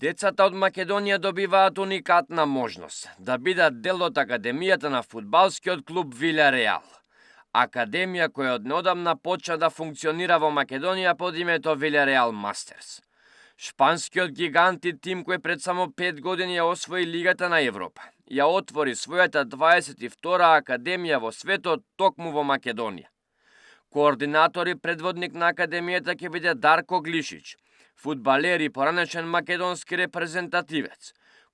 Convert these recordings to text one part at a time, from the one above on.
Децата од Македонија добиваат уникатна можност да бидат дел од Академијата на фудбалскиот клуб Вилјареал. Академија која од неодамна почна да функционира во Македонија под името Вилјареал Мастерс. Шпанскиот гигант и тим кој пред само 5 години ја освои Лигата на Европа, ја отвори својата 22-та академија во светот токму во Македонија. Координатор и предводник на академијата ќе биде Дарко Глишич, фудбалер и поранешен македонски репрезентативец,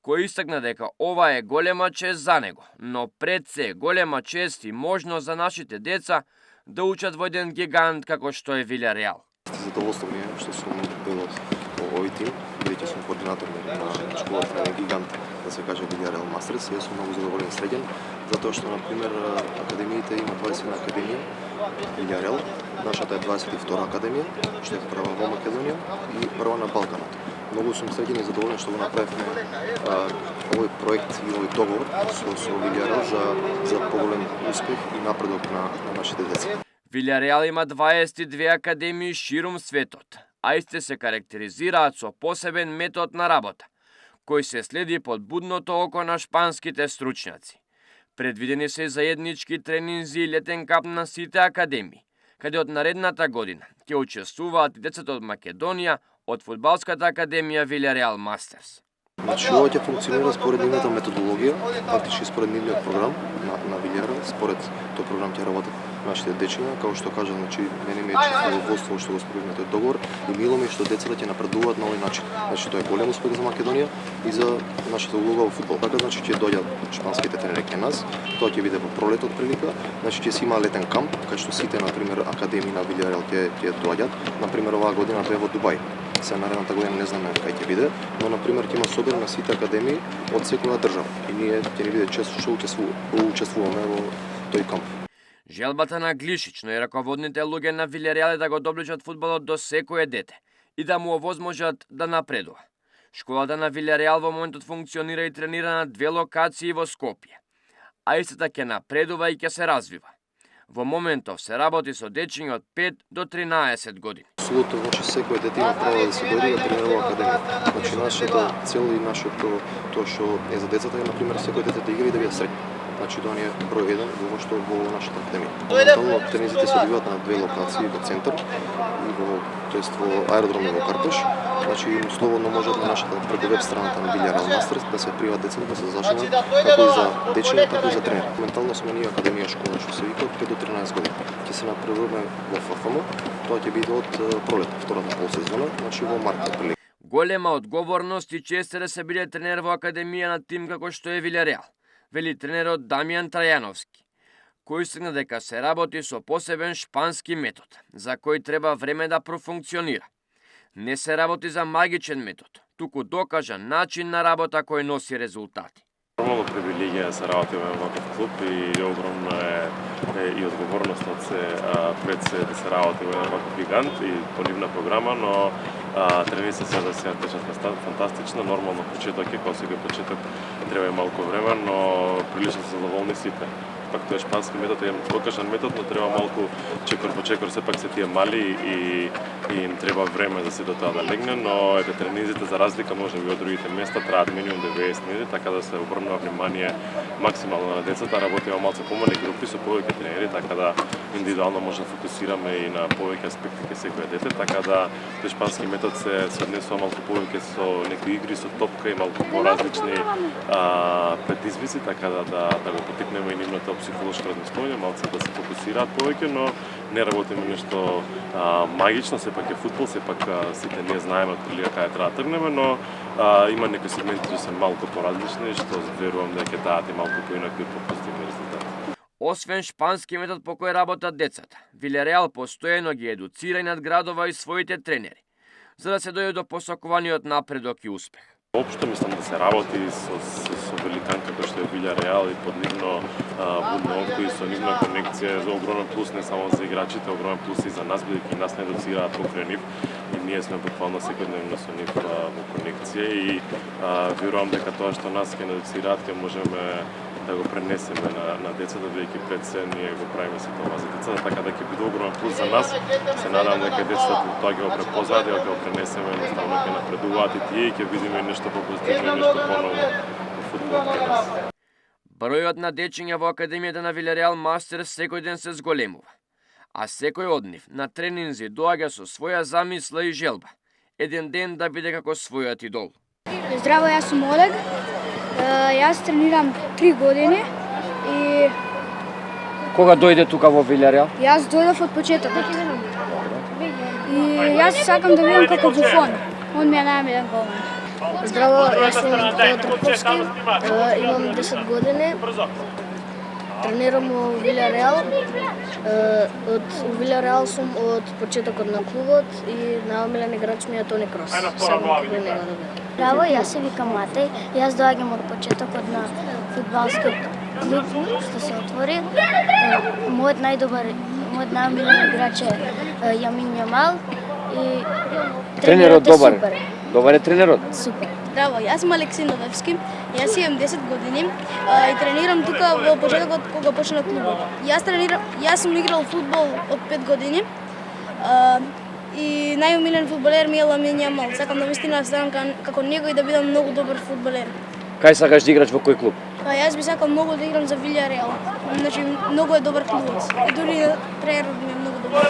кој истакна дека ова е голема чест за него, но пред се голема чест и можност за нашите деца да учат во еден гигант како што е Вилјареал. Задоволство ми е што сум дел од овој тим, бидејќи сум координатор на школата на гигант, да се каже Вилјареал Мастерс. Јас сум многу задоволен и среќен, затоа што на пример академиите има 21 академија, Вилјареал, нашата е 22-та академија, што е прва во Македонија и прва на Балканот. Многу сум среќен и задоволен што го направивме овој проект и овој договор со Вилјареал за поголем успех и напредок на нашите деца. Вилјареал има 22 академии ширум светот, а истите се карактеризираат со посебен метод на работа, кој се следи под будното око на шпанските стручњаци. Предвидени се заеднички тренинзи и летен кап на сите академии, каде од наредната година ќе учествуваат и децата од Македонија од фудбалската академија Вилјареал Мастерс. Значи, ова ќе функционира според нивната методологија, фактички според нивниот програм на Вилјареал, според тој програм ќе работат нашите дечиња, како што кажа, значи мене ми е чест задоволство што го спроведме тој договор и мило ми што децата ќе напредуваат на овој начин. Значи тоа е голем успех за Македонија и за нашата улога во фудбал. Така значи ќе доаѓаат шпанските тренери кај нас, тоа ќе биде во пролетот прилика, значи ќе си има летен камп, кај што сите на пример академии на Вилјареал ќе доаѓаат. На пример оваа година бе во Дубај. Се наредната година не знаме кај ќе биде, но на пример ќе има собир на сите академии од секоја држава и ние ќе ни биде чест што учествуваме во тој камп. Желбата на Глишич, но и раководните луѓе на Вилјареал е да го доближат фудбалот до секое дете и да му овозможат да напредува. Школата на Вилјареал во моментот функционира и тренира на 2 локации во Скопје, а истата ќе напредува и ќе се развива. Во моментов се работи со дечиња од 5 до 13 години. Апсолутно, значи секој дете има право да се дојде да тренира во академија. Значи нашата цел и нашето тоа што е за децата е на пример секој дете да игра и да биде среќен. Значи тоа е број 1 во што во нашата академија. Моментално тренизите се одвиваат на 2 локации во центар и во аеродром во Карпеш. Значи слободно можат на нашата преку веб страната на Вилјареал Мастерс да се пријават децата да се зашленат како и за дечиња, така и за тренер. Моментално сме ние академија школа што се вика од 5 до 13 години. Ќе се напредуваме во ФФМ, тоа ќе биде од пролет, втората полсезона, значи во март прилика. Голема одговорност и чест е да се биде тренер во академија на тим како што е Вилјареал, вели тренерот Дамјан Трајановски, кој истакна дека се работи со посебен шпански метод, за кој треба време да профункционира. Не се работи за магичен метод, туку докажан начин на работа кој носи резултати. Нормално привилегија да се работи во ваков клуб и огромна е и одговорноста пред се да се работи во ваков гигант и по нивна програма, но тренирите се да се течат фантастично, нормално почеток е, како сега почеток треба и малку време, но прилично се задоволни сите. Пак тоа е шпански метод, е покажан метод, но треба малку чекор по чекор, сепак се тие мали и им треба време за се до тоа да легне, но ете тренизите за разлика може би од другите места траат минимум 90 минути, така да се обрнува внимание максимално на децата, работиме малку помали групи со повеќе тренери, така да индивидуално може да фокусираме и на повеќе аспекти кај секој дете, така да тој шпански метод се однесува малку повеќе со некои игри со топка и малку поразлични предизвици, така да го потикнеме и нивното психолошко размислување, малку да се фокусираат повеќе, но не работиме нешто магично, сепак е фудбал, сепак сите ние знаеме од прилика каде треба да тргнеме, но има некои сегменти што се малку поразлични, што верувам дека ќе дадат и малку поинаку и попозитивни резултати. Освен шпански метод по кој работат децата, Вилјареал постојано ги едуцира и надградува и своите тренери, за да се дојде до посакуваниот напредок и успех. Општо мислам да се работи со великан како што е Вилјареал и под нивно будно око и со нивна конекција за огромен плюс не само за играчите, огромен плюс и за нас, бидејќи нас не едуцираат покрај нив и ние сме буквално секојдневно со нив во конекција и верувам дека тоа што нас ќе едуцираат ќе можеме да го пренесеме на децата, бидејќи пред се ние го правиме се тоа за децата, така да ќе биде огромен плюс за нас. Се надам дека децата тоа ќе го препознаат и ќе го пренесеме, едноставно ќе напредуваат и тие и ќе видиме нешто попозитивно и нешто поново во фудбалот кај нас. Бројот на дечиња во Академијата на Вилареал Мастерс секој ден се зголемува, а секој од нив на тренинзи доаѓа со своја замисла и желба, еден ден да биде како својот идол. Здраво, јас сум Олег. Јас тренирам 3 години и Кога дојде тука во Вилареал? јас дојдов од почетокот. И јас сакам да бидам како Буфон. Он ми е најмилен голман. Здраво, јас сум Петар Поповски, имам 10 години, тренирам во Вилареал. Од Вилареал сум од почетокот на клубот и најомилен играч ми е Тони Крос. Сакам како него да бидам. Здраво, јас се викам Матеј. Јас доаѓам од почетокот на фудбалскиот клуб што се отвори. Мојот најомилен играч е Јамин Јамал и Тренерот добар. супер. Добар е тренерот. Супер. Здраво, јас сум Алексей Новевски. Јас имам 10 години и тренирам тука во почетокот кога почна клубот. Јас сум играл фудбал од 5 години. И најомилен фудбалер ми е Ламин Јамал. Сакам да вистина станам како него и да бидам многу добар фудбалер. Кај сакаш да играш во кој клуб? Јас би сакал многу да играм за Вилареал. Значи, многу е добар клубот. И дури тренерот ми е многу добар.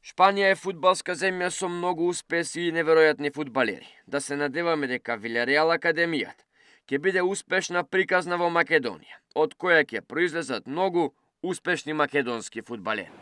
Шпанија е фудбалска земја со многу успеси и неверојатни фудбалери. Да се надеваме дека Вилареал Академијата ќе биде успешна приказна во Македонија, од која ќе произлезат многу успешни македонски фудбалери.